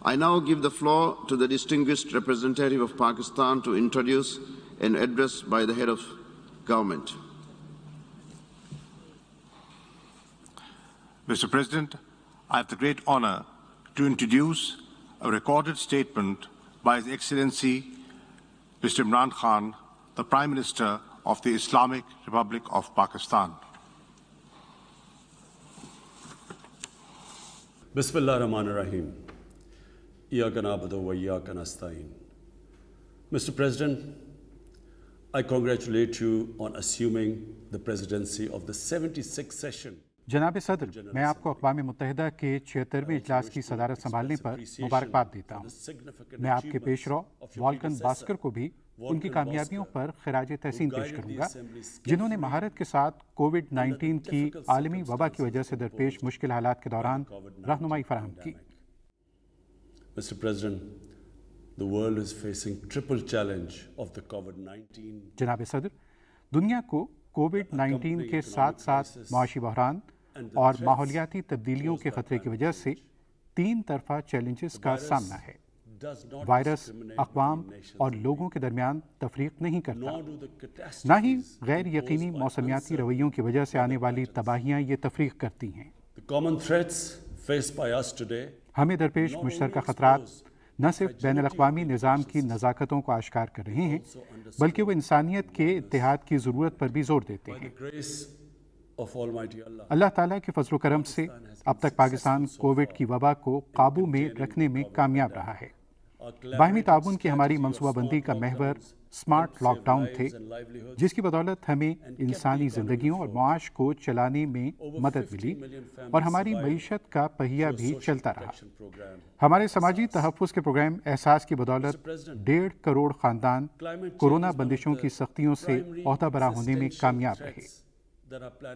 I now give the floor to the distinguished representative of Pakistan to introduce an address by the head of government. Mr. President, I have the great honor to introduce a recorded statement by His Excellency Mr. Imran Khan, the Prime Minister of the Islamic Republic of Pakistan. Bismillah ar-Rahman ar-Rahim. Iyyaka na'budu wa iyyaka nasta'in. Mr. President, I congratulate you on assuming the presidency of the 76th session. जनाब सदर, मैं आपको अक़वाम मुत्तहिदा के 76वें इजलास की सदारत संभालने पर मुबारकबाद देता हूँ। मैं आपके पेशरो वॉल्कन बास्कर को भी उनकी कामयाबियों पर खिराज तहसीन पेश करूँगा, जिन्होंने महारत के साथ कोविड-19 की आलमी वबा की वजह से दरपेश मुश्किल हालात के दौरान रहनुमाई फराहम की। Mr. President, the world is facing triple challenge of the COVID-19. जनाब सदर, दुनिया को कोविड-19 के साथ साथ माशी बहरान और माहौलियाती तब्दीलियों के खतरे की वजह से तीन तरफा चैलेंजेस का सामना है। वायरस अक़वाम और लोगों के दरमियान तफरीक नहीं करता, न ही गैर यकीनी मौसमियाती रवैयों की वजह से आने वाली तबाहियाँ ये तफरीक करती हैं। हमें दरपेश मुश्तरका ख़तरात न सिर्फ बैनुल अक़वामी निज़ाम की नज़ाकतों को आश्कार कर रहे हैं, बल्कि वो इंसानियत के इत्तेहाद की ज़रूरत पर भी जोर देते हैं। अल्लाह ताला के फजल करम से अब तक पाकिस्तान कोविड की वबा को काबू में रखने में कामयाब रहा है। बाहमी ताउन की हमारी मनसूबाबंदी का महवर स्मार्ट लॉकडाउन थे, जिसकी बदौलत हमें इंसानी ज़िंदगियों और मुआश को चलाने में मदद मिली और हमारी मईशत का पहिया भी चलता रहा। हमारे समाजी तहफ़्फ़ुज़ के प्रोग्राम एहसास की बदौलत 1.5 करोड़ ख़ानदान कोरोना बंदिशों की सख्तियों से ओहदा बरा होने में कामयाब रहे।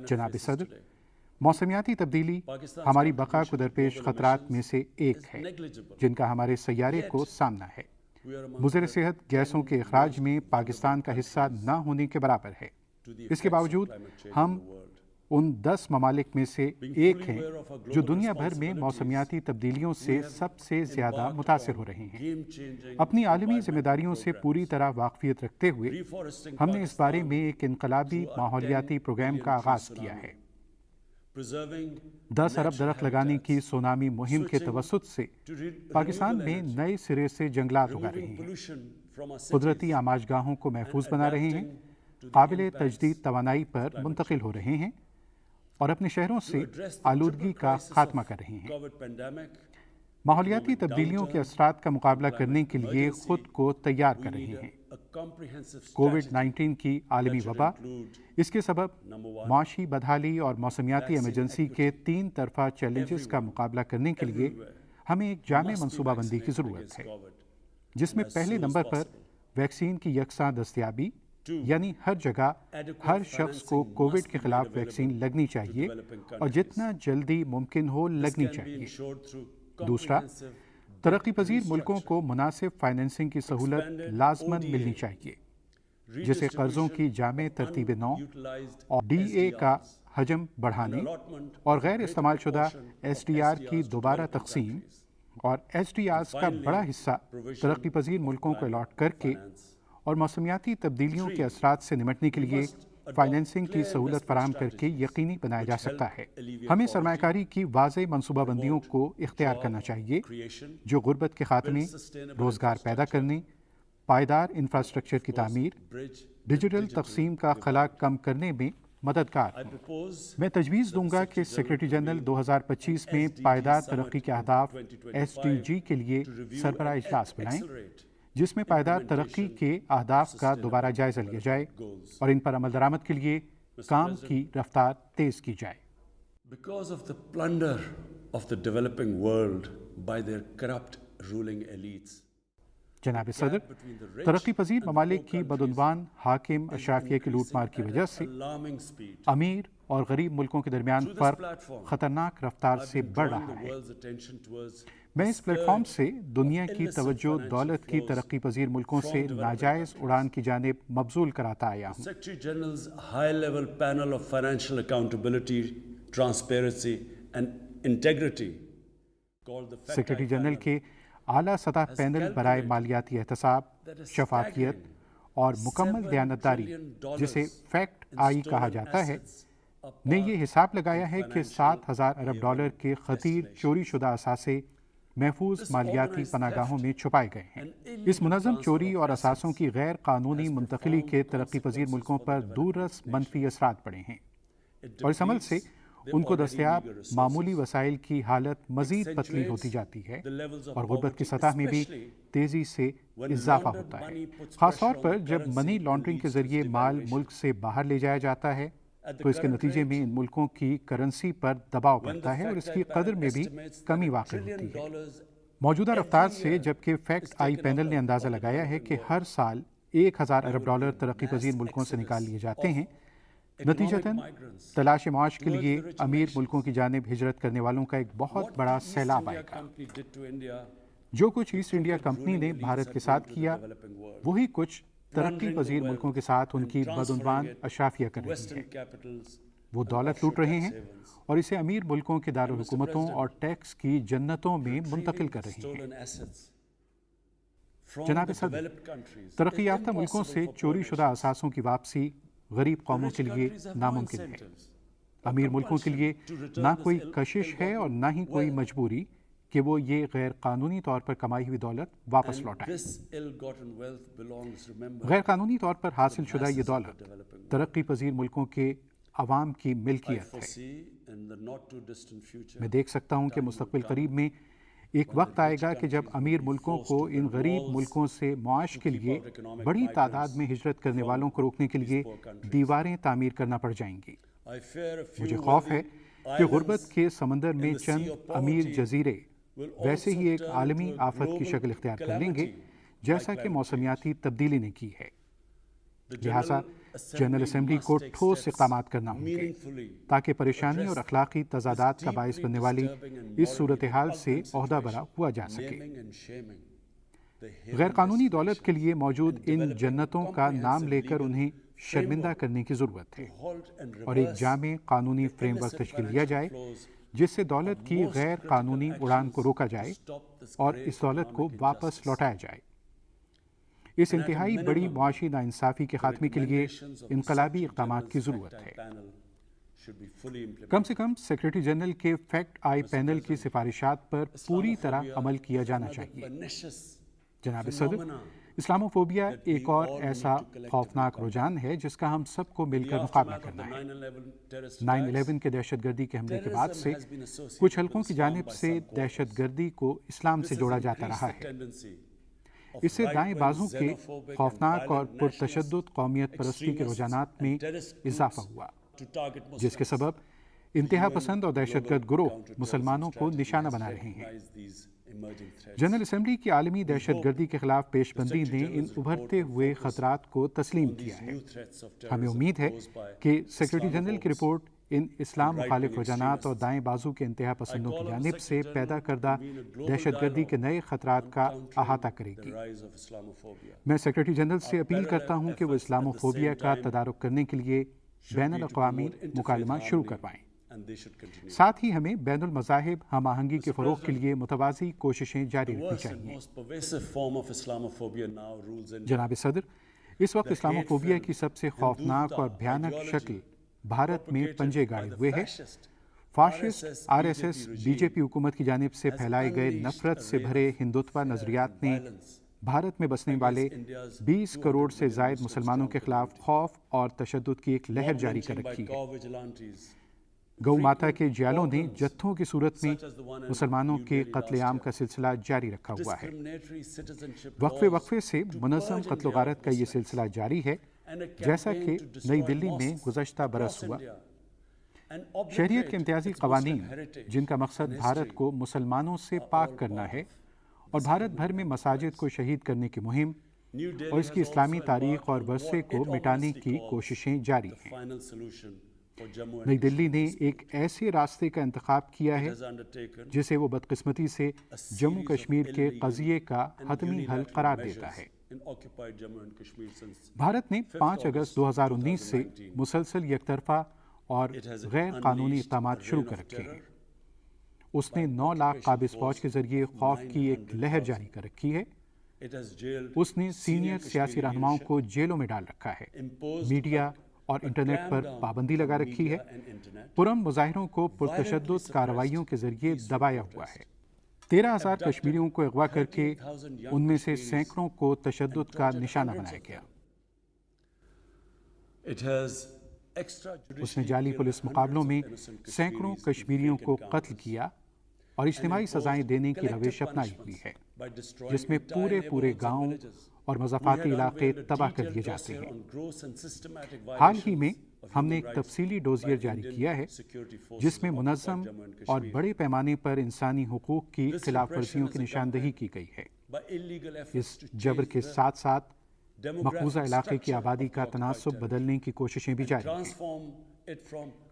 जनाब सदर, मौसमियाती तब्दीली हमारी बका को दरपेश ख़तरात में से एक है, जिनका हमारे सैयारे को सामना है। मुज़र सेहत गैसों के अखराज में पाकिस्तान का हिस्सा न होने के बराबर है। इसके बावजूद हम उन 10 ममालिक में से एक हैं जो दुनिया भर में मौसमियाती तब्दीलियों से सबसे ज़्यादा मुतासिर हो रहे हैं। अपनी आलमी जिम्मेदारियों से पूरी तरह वाकफियत रखते हुए हमने इस बारे में एक इनकलाबी माहौलियाती प्रोग्राम का आगाज़ किया है। 10 अरब दरख्त लगाने की सोनामी मुहिम के तवस्सुत से पाकिस्तान में नए सिरे से जंगलात उगा रहे हैं, कुदरती आमाजगाहों को महफूज बना रहे हैं, काबिल तजदीद तवानाई पर मुंतकिल हो रहे हैं और अपने शहरों से आलूदगी का खात्मा कर रहे हैं। माहौलियाती तब्दीलियों के असरात का मुकाबला करने के लिए खुद को तैयार कर रहे हैं। कोविड-19 की आलमी वबा, इसके सबब माशी बदहाली और मौसमियाती एमरजेंसी के 3 तरफा चैलेंजेस का मुकाबला करने के लिए हमें एक जामे मनसूबाबंदी की ज़रूरत है, जिसमें पहले नंबर पर वैक्सीन की यकसां दस्तयाबी, यानी हर जगह हर शख्स को कोविड के खिलाफ वैक्सीन लगनी चाहिए और जितना जल्दी मुमकिन हो लगनी चाहिए। दूसरा, तरक्की पजीर मुल्कों को मुनासिब फाइनेंसिंग की सहूलत लाजमन मिलनी चाहिए, जिसे कर्ज़ों की जामे तरतीब नौ और DA का हजम बढ़ाने और गैर इस्तेमाल शुदा SDR की दोबारा तकसीम और SDRs का बड़ा हिस्सा तरक्की पजीर मुल्कों को अलॉट करके और मौसमियाती तब्दीलियों के असरात से निमटने के लिए फाइनेंसिंग की सहूलत फराहम करके यकीनी बनाया जा सकता है। हमें सरमायाकारी की वाज़ेह मनसूबाबंदियों को इख्तियार करना चाहिए, जो गुर्बत के खात्मे, रोज़गार पैदा करने, पायदार इंफ्रास्ट्रक्चर की तामीर, डिजिटल तकसीम का खला कम करने में मददगार हो। मैं तजवीज़ दूंगा कि सेक्रेटरी जनरल 2025 में पायदार तरक्की के अहदाफ SDG के लिए सरबराह इजलास बुलाएं, जिसमें पायदार तरक्की के अहदाफ का दोबारा जायजा लिया जाए और इन पर अमल दरामद के लिए काम की रफ्तार तेज की जाए। Because of the plunder of the developing world by their corrupt ruling elites, जनाब सदर, तरक्की पजीर ममालिक की बदउनवान हाकिम अशराफिया की लूटमार की वजह से अमीर और गरीब मुल्कों के दरमियान फ़र्क ख़तरनाक रफ्तार से बढ़ रहा है। मैं इस प्लेटफॉर्म से दुनिया की तवज्जो दौलत की तरक्की पजीर मुल्कों से नाजायज़ उड़ान की जानिब मबजूल कराता आया हूँ। Secretary General's high-level panel of financial accountability, transparency and integrity, secretary general के اعلیٰ سطح پینل برائے مالیاتی احتساب، شفافیت اور مکمل دیانتداری جسے فیکٹ آئی کہا جاتا ہے نے یہ حساب لگایا ہے کہ 7,000 ارب ڈالر کے خطیر چوری شدہ اثاثے محفوظ مالیاتی پناہ گاہوں میں چھپائے گئے ہیں۔ اس منظم چوری اور اثاثوں کی غیر قانونی منتقلی کے ترقی پذیر ملکوں پر دوررس منفی اثرات پڑے ہیں اور اس عمل سے ان کو دستیاب معمولی وسائل کی حالت مزید پتلی ہوتی جاتی ہے اور غربت کی سطح میں بھی تیزی سے اضافہ ہوتا ہے، خاص طور پر جب منی لانڈرنگ کے ذریعے مال ملک سے باہر لے جایا جاتا ہے تو اس کے نتیجے میں ان ملکوں کی کرنسی پر دباؤ پڑتا ہے اور اس کی قدر میں بھی کمی واقع ہوتی ہے۔ موجودہ رفتار سے جبکہ فیکٹ آئی پینل نے اندازہ لگایا ہے کہ ہر سال 1,000 ارب ڈالر ترقی پذیر ملکوں سے نکال لیے جاتے ہیں، نتیجتاً تلاش معاش کے لیے امیر ملکوں کی جانب ہجرت کرنے والوں کا ایک بہت بڑا سیلاب آئے گا۔ جو کچھ ایسٹ انڈیا کمپنی نے بھارت کے ساتھ کیا وہی کچھ ترقی پذیر ملکوں کے ساتھ ان کی بدعنوان اشرافیہ کر رہی ہے۔ وہ دولت لوٹ رہے ہیں اور اسے امیر ملکوں کے دارالحکومتوں اور ٹیکس کی جنتوں میں منتقل کر رہے ہیں۔ جناب صدر، ترقی یافتہ ملکوں سے چوری شدہ اثاثوں کی واپسی غریب قوموں کے لیے ناممکن ہے۔ امیر ملکوں کے لیے نہ کوئی کشش ہے اور نہ ہی کوئی مجبوری کہ وہ یہ غیر قانونی طور پر کمائی ہوئی دولت واپس لوٹائیں۔ غیر قانونی طور پر حاصل شدہ یہ دولت ترقی پذیر ملکوں کے عوام کی ملکیت ہے۔ میں دیکھ سکتا ہوں کہ مستقبل قریب میں ایک وقت آئے گا کہ جب امیر ملکوں کو ان غریب ملکوں سے معاش کے لیے بڑی تعداد میں ہجرت کرنے والوں کو روکنے کے لیے دیواریں تعمیر کرنا پڑ جائیں گی۔ مجھے خوف ہے کہ غربت کے سمندر میں چند امیر جزیرے ویسے ہی ایک عالمی آفت کی شکل اختیار کر لیں گے جیسا کہ موسمیاتی تبدیلی نے کی ہے۔ لہٰذا جنرل اسمبلی کو ٹھوس اقدامات کرنا ہوں گے تاکہ پریشانی اور اخلاقی تضادات کا باعث بننے والی اس صورتحال سے عہدہ برا ہوا جا سکے۔ غیر قانونی دولت کے لیے موجود ان جنتوں کا نام لے کر انہیں شرمندہ کرنے کی ضرورت ہے اور ایک جامع قانونی فریم ورک تشکیل دیا جائے جس سے دولت کی غیر قانونی اڑان کو روکا جائے اور اس دولت کو واپس لوٹایا جائے۔ اس انتہائی بڑی معاشی ناانصافی کے خاتمے کے لیے انقلابی اقدامات کی ضرورت ہے۔ کم سے کم سیکرٹری جنرل کے فیکٹ آئی پینل کی سفارشات پر پوری طرح عمل کیا جانا چاہیے۔ جناب صدر، اسلاموفوبیا ایک اور ایسا خوفناک رجحان ہے جس کا ہم سب کو مل کر مقابلہ کرنا ہے۔ 9/11 کے دہشت گردی کے حملے کے بعد سے کچھ حلقوں کی جانب سے دہشت گردی کو اسلام سے جوڑا جاتا رہا ہے۔ اس سے دائیں بازو کے خوفناک اور پرتشدد قومیت پرستی کے رجحانات میں اضافہ ہوا جس کے سبب انتہا پسند اور دہشت گرد گروہ مسلمانوں کو نشانہ بنا رہے ہیں۔ جنرل اسمبلی کی عالمی دہشت گردی کے خلاف پیش بندی نے ان ابھرتے ہوئے خطرات کو تسلیم کیا ہے۔ ہمیں امید ہے کہ سیکرٹری جنرل کی رپورٹ ان اسلام مخالف رجحانات اور دائیں بازو کے انتہا پسندوں کی جانب سے پیدا کردہ دہشت گردی کے نئے خطرات کا احاطہ کرے گی۔ میں سیکرٹری جنرل سے اپیل کرتا ہوں کہ وہ اسلاموفوبیا کا تدارک کرنے کے لیے بین الاقوامی مکالمہ شروع کروائیں۔ ساتھ ہی ہمیں بین المذاہب ہم آہنگی کے فروغ کے لیے متوازی کوششیں جاری رکھنی چاہیے۔ جناب صدر، اس وقت اسلاموفوبیا کی سب سے خوفناک اور بھیانک شکل بھارت میں پنجے گاڑے ہوئے ہے۔ فاشسٹ RSS BJP حکومت کی جانب سے پھیلائے گئے نفرت سے بھرے ہندوتوا نظریات نے بھارت میں بسنے والے 20 کروڑ سے زائد مسلمانوں کے خلاف خوف اور تشدد کی ایک لہر جاری کر رکھی ہے۔ گو ماتا کے جیالوں نے جتھوں کی صورت میں مسلمانوں کے قتل عام کا سلسلہ جاری رکھا ہوا ہے۔ وقفے سے منظم قتل و غارت کا یہ سلسلہ جاری ہے جیسا کہ نئی دلی میں گزشتہ برس ہوا۔ شہریت کے امتیازی قوانین جن کا مقصد بھارت کو مسلمانوں سے پاک کرنا ہے اور بھارت بھر میں مساجد کو شہید کرنے کی مہم اور اس کی اسلامی تاریخ اور ورثے کو مٹانے کی کوششیں جاری ہیں۔ نئی دلی نے ایک ایسے راستے کا انتخاب کیا ہے جسے وہ بدقسمتی سے جموں کشمیر کے قضیے کا حتمی حل قرار دیتا ہے۔ بھارت نے 5 اگست 2019 سے مسلسل یک طرفہ اور غیر قانونی اقدامات شروع کر رکھے ہیں۔ اس نے 9 لاکھ قابض فوج کے ذریعے خوف کی ایک لہر جاری کر رکھی ہے۔ اس نے سینئر سیاسی رہنماؤں کو جیلوں میں ڈال رکھا ہے، میڈیا اور انٹرنیٹ پر پابندی لگا رکھی ہے، پرامن مظاہروں کو پرتشدد کارروائیوں کے ذریعے دبایا ہوا ہے۔ 13,000 کشمیریوں کو اغوا کر کے ان میں سے سینکڑوں کو تشدد کا نشانہ بنایا گیا۔ اس نے جعلی پولیس مقابلوں میں سینکڑوں کشمیریوں کو قتل کیا اور اجتماعی سزائیں دینے کی روش اپنائی ہوئی ہے، جس میں پورے گاؤں اور مضافاتی علاقے تباہ کر دیے جاتے ہیں۔ حال ہی میں ہم نے ایک تفصیلی ڈوزیر جاری کیا ہے جس میں منظم اور بڑے پیمانے پر انسانی حقوق کی خلاف ورزیوں کی نشاندہی کی گئی ہے۔ اس جبر کے ساتھ ساتھ مقبوضہ علاقے کی آبادی کا تناسب بدلنے کی کوششیں بھی جاری ہیں۔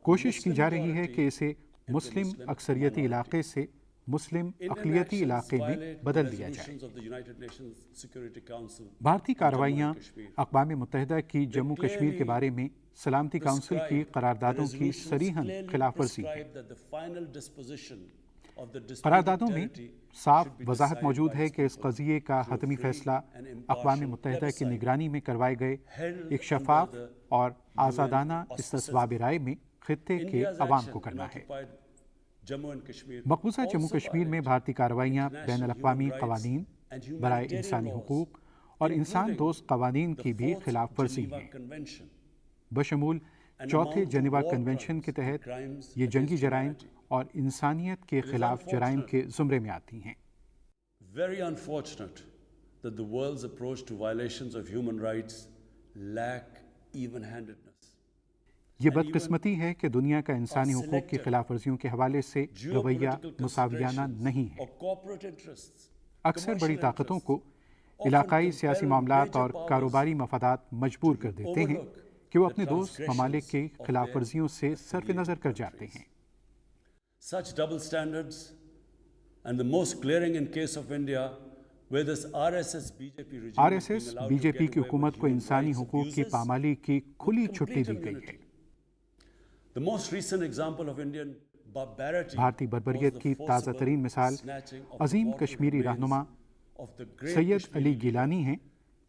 کوشش کی جا رہی ہے کہ اسے مسلم اکثریتی علاقے سے مسلم اقلیتی علاقے میں بدل دیا جائے۔ بھارتی کارروائیاں اقوام متحدہ کی جموں کشمیر کے بارے میں سلامتی کونسل کی قراردادوں کی صریحاً خلاف ورزی ہے۔ قراردادوں میں صاف وضاحت موجود ہے کہ اس قضیے کا حتمی فیصلہ اقوام متحدہ کی نگرانی میں کروائے گئے ایک شفاف اور آزادانہ استصواب رائے میں خطے کے عوام کو کرنا ہے۔ مقبوضہ جموں کشمیر میں بھارتی کارروائیاں بین الاقوامی قوانین برائے انسانی حقوق اور انسان دوست قوانین کی بھی خلاف ورزی ہیں، بشمول چوتھے جنیوا کنونشن کے تحت یہ جنگی جرائم اور انسانیت کے خلاف جرائم کے زمرے میں آتی ہیں۔ Very unfortunate that the world's approach to violations of human rights lack even-handedness. یہ بدقسمتی ہے کہ دنیا کا انسانی حقوق کی خلاف ورزیوں کے حوالے سے رویہ مساویانہ نہیں ہے۔ اکثر بڑی طاقتوں کو علاقائی سیاسی معاملات اور کاروباری مفادات مجبور کر دیتے ہیں کہ وہ اپنے دوست ممالک کی خلاف ورزیوں سے صرف نظر کر جاتے ہیں۔ Such double standards, and the most glaring in case of India, where this RSS-BJP regime RSS B J P کی حکومت کو انسانی حقوق کی پامالی کی کھلی چھٹی دی گئی ہے۔ The most recent example of Indian barbarity بھارتی بربریت کی تازہ ترین مثال عظیم کشمیری رہنما سید علی گیلانی ہیں،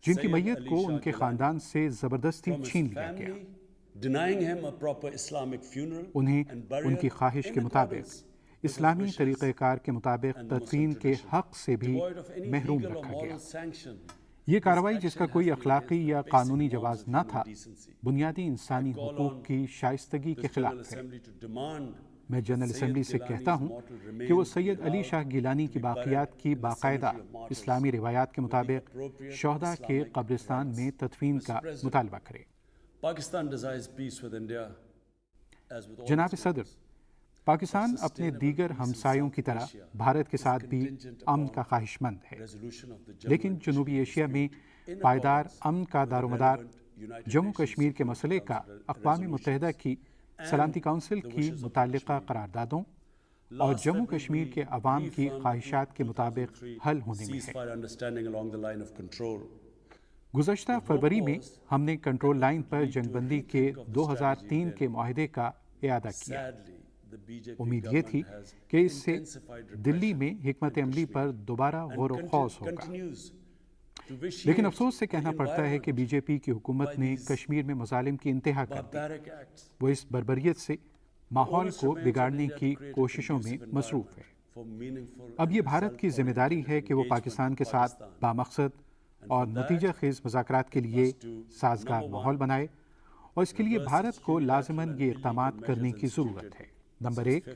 جن کی میت کو ان کے خاندان سے زبردستی چھین لیا گیا۔ denying him a proper Islamic funeral انہیں ان کی خواہش کے مطابق اسلامی طریقہ کار کے مطابق تدفین کے حق سے بھی محروم رکھا گیا۔ یہ کارروائی، جس کا کوئی اخلاقی یا قانونی جواز نہ تھا، بنیادی انسانی حقوق کی شائستگی کے خلاف ہے۔ میں جنرل اسمبلی سے کہتا ہوں کہ وہ سید علی شاہ گیلانی کی باقیات کی باقاعدہ اسلامی روایات کے مطابق شہداء کے قبرستان میں تدفین کا مطالبہ کرے۔ جناب صدر، پاکستان اپنے دیگر ہمسایوں کی طرح بھارت کے ساتھ بھی امن کا خواہش مند ہے، لیکن جنوبی ایشیا میں پائیدار امن کا دار و مدار جموں کشمیر کے مسئلے کا اقوام متحدہ کی سلامتی کونسل کی متعلقہ قراردادوں اور جموں کشمیر کے عوام کی خواہشات کے مطابق حل ہونے میں ہے۔ گزشتہ فروری میں ہم نے کنٹرول لائن پر جنگ بندی کے 2003 کے معاہدے کا اعادہ کیا۔ امید یہ تھی کہ اس سے دلی میں حکمت عملی پر دوبارہ غور و خوض ہوگا، لیکن افسوس سے کہنا پڑتا ہے کہ بی جے پی کی حکومت نے کشمیر میں مظالم کی انتہا کر دی۔ وہ اس بربریت سے ماحول کو بگاڑنے کی کوششوں میں مصروف ہے۔ اب یہ بھارت کی ذمہ داری ہے کہ وہ پاکستان کے ساتھ بامقصد اور نتیجہ خیز مذاکرات کے لیے سازگار ماحول بنائے، اور اس کے لیے بھارت کو لازماً یہ اقدامات کرنے کی ضرورت ہے۔ نمبر 1،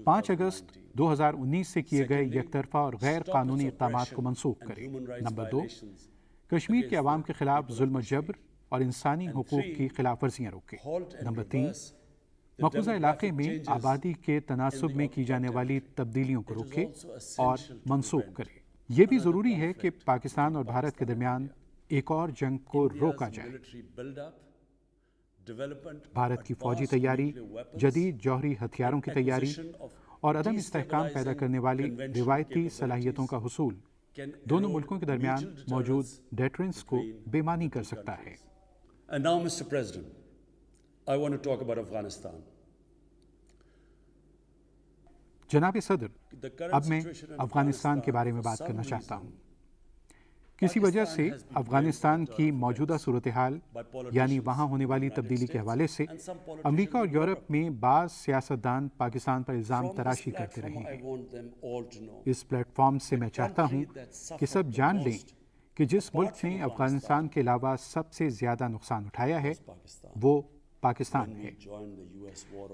5 اگست 2019 سے کیے گئے یک طرفہ اور غیر قانونی اقدامات کو منسوخ کرے۔ نمبر 2، کشمیر کے عوام کے خلاف ظلم و جبر اور انسانی حقوق کی خلاف ورزیاں روکے۔ نمبر 3، مقبوضہ علاقے میں آبادی کے تناسب میں کی جانے والی تبدیلیوں کو روکے اور منسوخ کرے۔ یہ بھی ضروری ہے کہ پاکستان اور بھارت کے درمیان ایک اور جنگ کو روکا جائے۔ بھارت کی فوجی تیاری، جدید جوہری ہتھیاروں کی تیاری اور عدم استحکام پیدا کرنے والی روایتی صلاحیتوں کا حصول دونوں ملکوں کے درمیان موجود ڈیٹرنس کو بے معنی کر سکتا ہے۔ And now, Mr. President, I want to talk about Afghanistan. जनाब सदर, अब मैं अफगानिस्तान के बारे में बात करना चाहता हूँ। किसी वजह से अफगानिस्तान की मौजूदा सूरत हाल यानी वहाँ होने वाली तब्दीली के हवाले से अमेरिका और यूरोप में बाज़ सियासतदान पाकिस्तान पर इल्ज़ाम तराशी करते रहे हैं। इस प्लेटफॉर्म से मैं चाहता हूँ कि सब जान लें कि जिस मुल्क ने अफगानिस्तान के अलावा सबसे ज़्यादा नुकसान उठाया है वो पाकिस्तान है।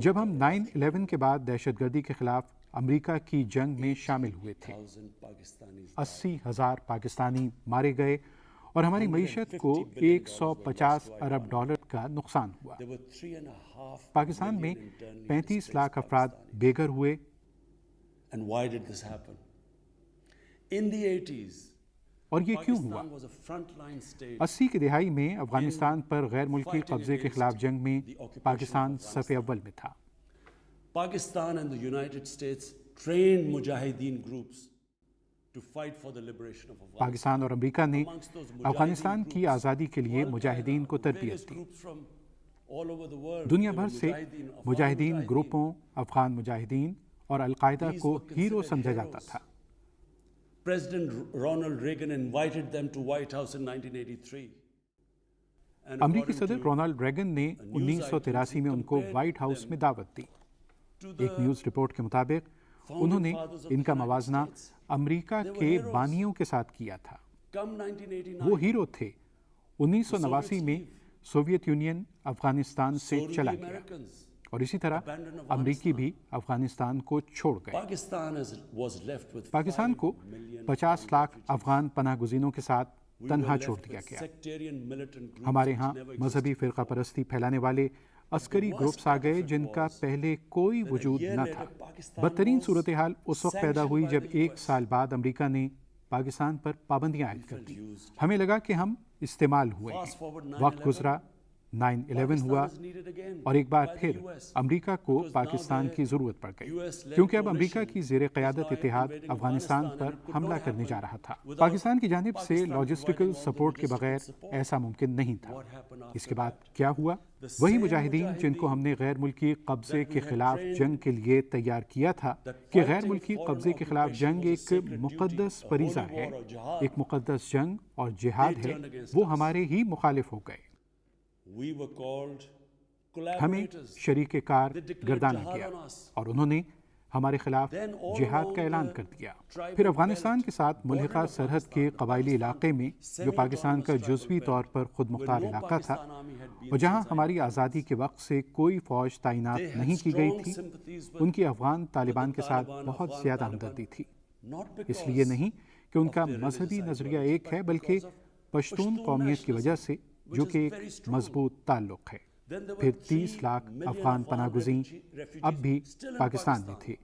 जब हम 9/11 के बाद दहशतगर्दी के खिलाफ अमेरिका की जंग में शामिल हुए थे, 80,000 पाकिस्तानी मारे गए और हमारी मईशत को 150 अरब डॉलर का नुकसान हुआ। पाकिस्तान में 35 लाख अफराद बेघर हुए। और ये क्यों हुआ? 80 की दिहाई में अफगानिस्तान पर गैर मुल्की कब्जे के खिलाफ जंग में पाकिस्तान सफ़े अव्वल में था। Pakistan and the United States trained mujahideen groups to fight for the liberation of Afghanistan. Pakistan और अमेरिका ने अफगानिस्तान की आज़ादी के लिए मुजाहिदीन को तरबियत दी। दुनिया भर से मुजाहिदीन ग्रुपों, अफगान मुजाहिदीन और अल-कायदा को हीरो समझा जाता था। President Ronald Reagan invited them to White House in 1983. अमेरिकी सदर रोनाल्ड रेगन ने 1983 में उनको व्हाइट हाउस में दावत दी। एक न्यूज़ रिपोर्ट के मुताबिक उन्होंने इनका मवाजना अमेरिका के बानियों के साथ किया था। वो हीरो थे। 1989 में सोवियत यूनियन अफगानिस्तान से चला गया और इसी तरह अमेरिकी भी अफगानिस्तान को छोड़ गए। पाकिस्तान को 50 लाख अफगान पनाह गुज़ीनों के साथ तन्हा छोड़ दिया गया। हमारे यहाँ मजहबी फ़िरका परस्ती फैलाने वाले अस्करी ग्रुप्स आ गए जिनका पहले कोई वजूद न था। बदतरीन सूरत हाल उस वक्त पैदा हुई जब 1 साल बाद अमेरिका ने पाकिस्तान पर पाबंदियां आयद कर दी। हमें लगा कि हम इस्तेमाल हुए हैं। वक्त गुजरा, 9/11 हुआ और एक बार फिर अमेरिका को पाकिस्तान की ज़रूरत पड़ गई क्योंकि अब अमेरिका की ज़ेरे क़यादत इत्तेहाद अफगानिस्तान पर हमला करने जा रहा था। पाकिस्तान की जानिब से लॉजिस्टिकल सपोर्ट के बगैर ऐसा मुमकिन नहीं था। इसके बाद क्या हुआ? वही मुजाहिदीन जिनको हमने गैर मुल्की कब्जे के खिलाफ जंग के लिए तैयार किया था कि गैर मुल्की कब्जे के खिलाफ जंग एक मुक़द्दस फरीज़ा है, एक मुक़द्दस जंग और जिहाद है, वो हमारे ही मुखालिफ हो गए। हमें शरीके कार गर्दाना गया और उन्होंने हमारे खिलाफ जिहाद का ऐलान कर दिया। फिर अफगानिस्तान के साथ मुल्हिका सरहद के कबायली इलाके में जो पाकिस्तान का जुज़वी तौर पर खुद मुख्तार इलाका था और जहां हमारी आज़ादी के वक्त से कोई फ़ौज तैनात नहीं की गई थी, उनकी अफगान तालिबान के साथ बहुत ज़्यादा हमदर्दी थी। इसलिए नहीं कि उनका मजहबी नज़रिया एक है, बल्कि पश्तून कौमियत की वजह से जो कि एक मजबूत ताल्लुक़ है। फिर 30 लाख अफगान पनागुज़ीन अब भी पाकिस्तान में थे।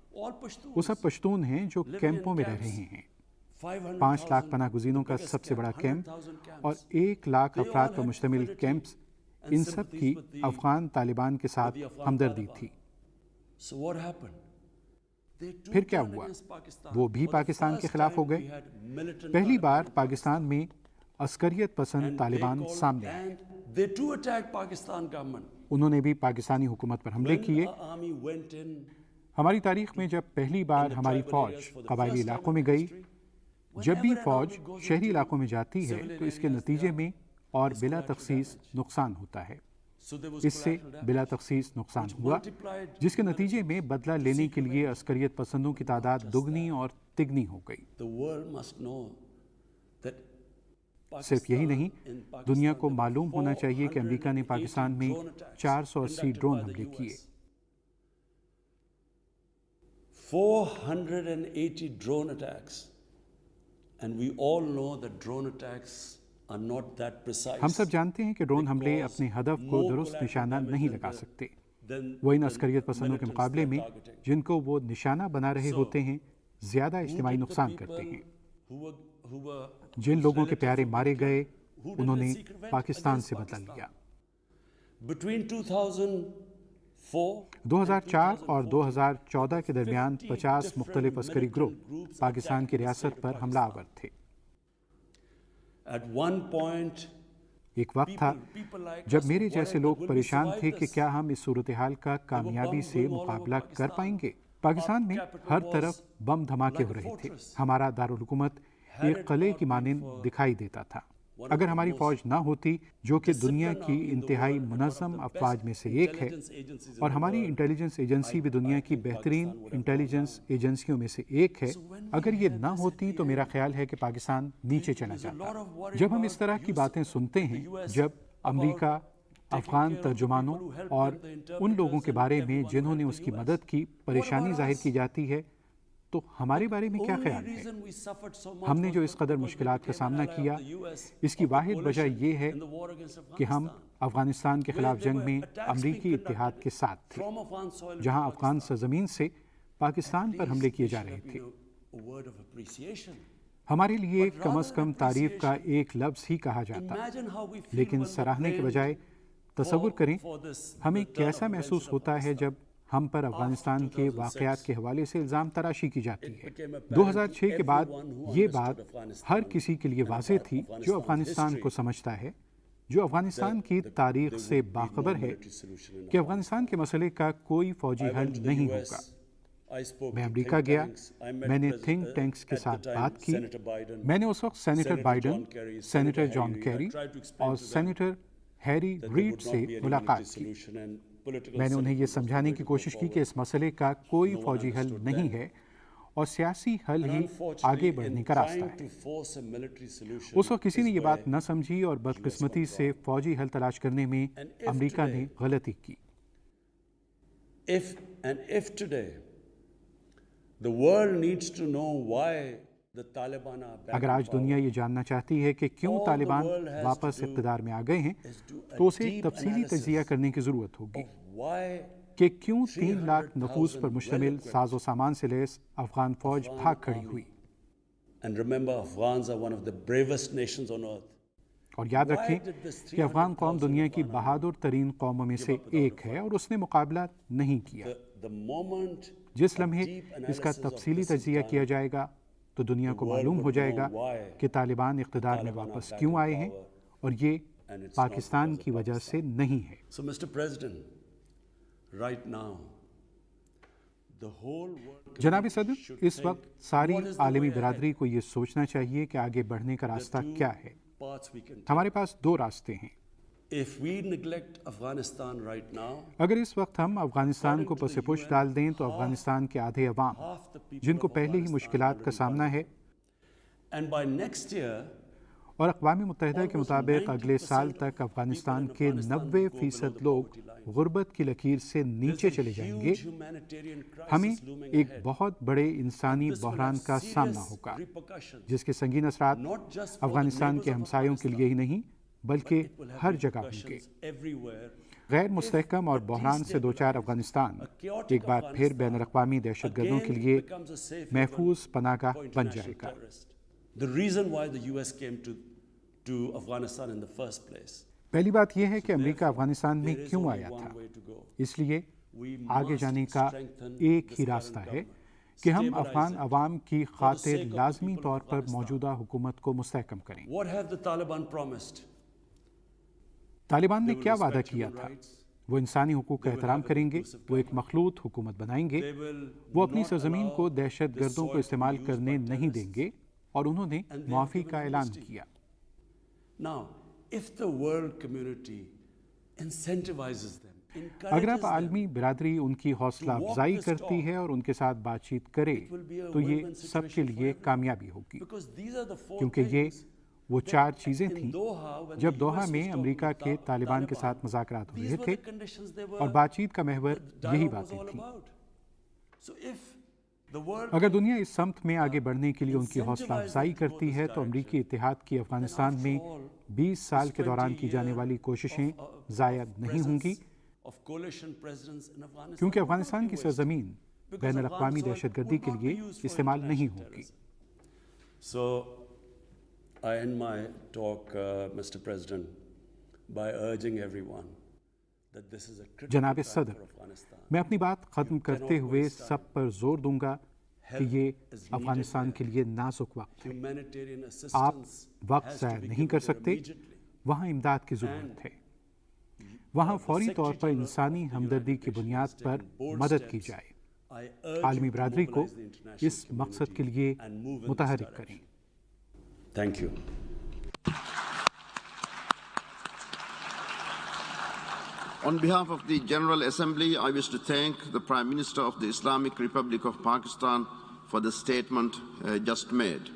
वो सब पश्तून हैं जो कैंपों में रह रहे हैं। 5 लाख पनागुज़ीनों का सबसे बड़ा कैंप और 1 लाख अफराद पर मुश्तमिल कैंप्स, इन सब की अफगान तालिबान के साथ हमदर्दी थी। फिर क्या हुआ? वो भी पाकिस्तान के खिलाफ हो गए। पहली बार पाकिस्तान में अस्करियत पसंद तालिबान सामने आए। उन्होंने भी पाकिस्तानी हुकूमत पर हमले किए। हमारी तारीख में जब पहली बार हमारी फ़ौज कबायली इलाकों में गई, जब भी फ़ौज शहरी इलाकों में जाती है तो इसके नतीजे में और बिला तखसीस नुकसान होता है। इससे बिला तखसीस नुकसान हुआ, जिसके नतीजे में बदला लेने के लिए अस्करियत पसंदों की तादाद दुगनी और तिगनी हो गई। सिर्फ यही नहीं, दुनिया को मालूम होना चाहिए कि अमेरिका ने पाकिस्तान में 480 ड्रोन हमले किए। 480 drone attacks, and we all know that drone attacks are not that precise. हम सब जानते हैं कि ड्रोन हमले अपने हदफ को दुरुस्त निशाना नहीं लगा सकते। वो इन अस्करियत पसंदों के मुकाबले में जिनको वो निशाना बना रहे होते हैं ज़्यादा इज्तिमाई नुकसान करते हैं। जिन लोगों के प्यारे मारे गए, उन्होंने पाकिस्तान से बदला लिया। 2004 और 2014 के दरमियान 50 मुख्तलिफ अस्करी ग्रुप पाकिस्तान की रियासत पर हमलावर थे। एक वक्त था जब मेरे जैसे लोग परेशान थे कि क्या हम इस सूरत हाल का कामयाबी से मुकाबला कर पाएंगे। पाकिस्तान में हर तरफ बम धमाके हो रहे थे। हमारा दारुल हुकूमत एक किले की मानिंद दिखाई देता था। अगर हमारी फौज ना होती, जो कि दुनिया की इंतहाई मुनज़्ज़म अफवाज में से एक है, और हमारी इंटेलिजेंस एजेंसी भी दुनिया की बेहतरीन इंटेलिजेंस एजेंसियों में से एक है, अगर ये ना होती तो मेरा ख्याल है कि पाकिस्तान नीचे चला जाता। जब हम इस तरह की बातें सुनते हैं, जब अमेरिका अफगान तर्जुमानों और उन लोगों के बारे में जिन्होंने उसकी मदद की परेशानी जाहिर की जाती है, तो हमारे बारे में क्या ख्याल है? हमने जो इस कदर मुश्किलात का सामना किया, इसकी वाहिद वजह यह है कि हम अफगानिस्तान के खिलाफ जंग में अमरीकी इत्तेहाद के साथ थे, जहां अफगान सरजमीन से पाकिस्तान पर हमले किए जा रहे थे। हमारे लिए कम अज़ कम तारीफ का एक लफ्ज़ ही कहा जाता, लेकिन सराहने के बजाय तसव्वुर करें हमें कैसा महसूस होता है जब हम पर अफगानिस्तान के वाक़यात के हवाले से इल्ज़ाम तराशी की जाती है। 2006 के बाद ये बात हर किसी के लिए वाज़ेह थी जो अफगानिस्तान को समझता है, जो अफगानिस्तान की तारीख से बाखबर है, कि अफगानिस्तान के मसले का कोई फ़ौजी हल नहीं होगा। मैं अमेरिका गया, मैंने थिंक टैंक्स के साथ बात की। मैंने उस वक्त senator Biden, senator John Kerry और सेनेटर हैरी रीड से मुलाकात की। मैंने उन्हें यह समझाने की कोशिश की कि इस मसले का कोई फौजी हल नहीं है और सियासी हल ही आगे बढ़ने का रास्ता है। उस वक्त किसी ने ये बात न समझी और बदकिस्मती से फौजी हल तलाश करने में अमेरिका ने गलती की। अगर आज दुनिया ये जानना चाहती है कि क्यों तालिबान वापस इक़्तिदार में आ गए हैं, तो उसे तफसीली तज्ज़िया करने की ज़रूरत होगी कि क्यों 3 लाख नफूस पर मुश्तमिल साजो सामान से लैस अफगान फौज भाग खड़ी हुई। और याद रखें कि अफगान कौम दुनिया की बहादुर तरीन कौमों में से एक है और उसने मुकाबला नहीं किया। जिस लम्हे इसका तफसीली तज्ज़िया किया जाएगा तो दुनिया को मालूम हो जाएगा कि तालिबान इक़्तिदार में वापस क्यों आए हैं, और ये पाकिस्तान की वजह से नहीं है। जनाब सदर, इस वक्त सारी आलमी बिरादरी को ये सोचना चाहिए कि आगे बढ़ने का रास्ता क्या है। हमारे पास 2 रास्ते हैं। अगर इस वक्त हम अफगानिस्तान को पसेपुश डाल दें तो अफगानिस्तान के आधे अवाम, जिनको पहले ही मुश्किलात का सामना है, और अक़वाम मुत्तहिदा के मुताबिक अगले साल तक अफगानिस्तान के 90% लोग गुर्बत की लकीर से नीचे चले जाएंगे, हमें एक बहुत बड़े इंसानी बहरान का सामना होगा, जिसके संगीन असरात अफगानिस्तान के हमसायों के लिए ही नहीं बल्कि हर जगह होंगे। गैर मुस्तहकम और बहरान से दो चार अफगानिस्तान एक बार फिर बैन अक़वामी दहशतगर्दों के लिए महफूज पनाहगाह बन जाएगा। पहली बात यह है कि अमेरिका अफगानिस्तान में क्यों आया था। इसलिए आगे जाने का एक ही रास्ता है कि हम अफगान अवाम की खातिर लाजमी तौर पर मौजूदा हुकूमत को मुस्तहकम करें। तालिबान ने क्या वादा किया था? वो इंसानी हुकूक का एहतराम करेंगे, वो एक मखलूत हुकूमत बनाएंगे, वो अपनी सरजमीन को दहशत गर्दों को इस्तेमाल करने नहीं देंगे, और उन्होंने मुआफ़ी का ऐलान किया। अगर अब आलमी बिरादरी उनकी हौसला अफजाई करती है और उनके साथ बातचीत करे तो ये सबके लिए कामयाबी होगी, क्योंकि ये वो 4 चीज़ें थीं जब दोहा में अमेरिका के तालिबान के साथ मुज़ाकरात हो रहे थे, और बातचीत का महवर यही बातें थीं। अगर दुनिया इस समत में आगे बढ़ने के लिए उनकी हौसला अफजाई करती है तो अमरीकी इत्तेहाद की अफगानिस्तान में 20 साल के दौरान की जाने वाली कोशिशें ज़ाया नहीं होंगी, क्योंकि अफगानिस्तान की सरजमीन बैन अल-अक़वामी दहशतगर्दी के लिए इस्तेमाल नहीं होगी। I end my talk, Mr. President, by urging everyone that this is a critical जनाब time सदर, for Afghanistan. मैं अपनी बात ख़त्म करते हुए सब पर जोर दूंगा कि ये अफगानिस्तान के लिए नाजुक वक्त है। Humanitarian आप assistance वक्त has to ज़ाया be नहीं कर given सकते। immediately. वहाँ इमदाद की ज़रूरत है, वहाँ फौरी तौर पर इंसानी हमदर्दी की बुनियाद पर मदद की जाए। عالمی برادری کو اس مقصد کے لیے متحرک کریں۔ Thank you. On behalf of the General Assembly, I wish to thank the Prime Minister of the Islamic Republic of Pakistan for the statement just made.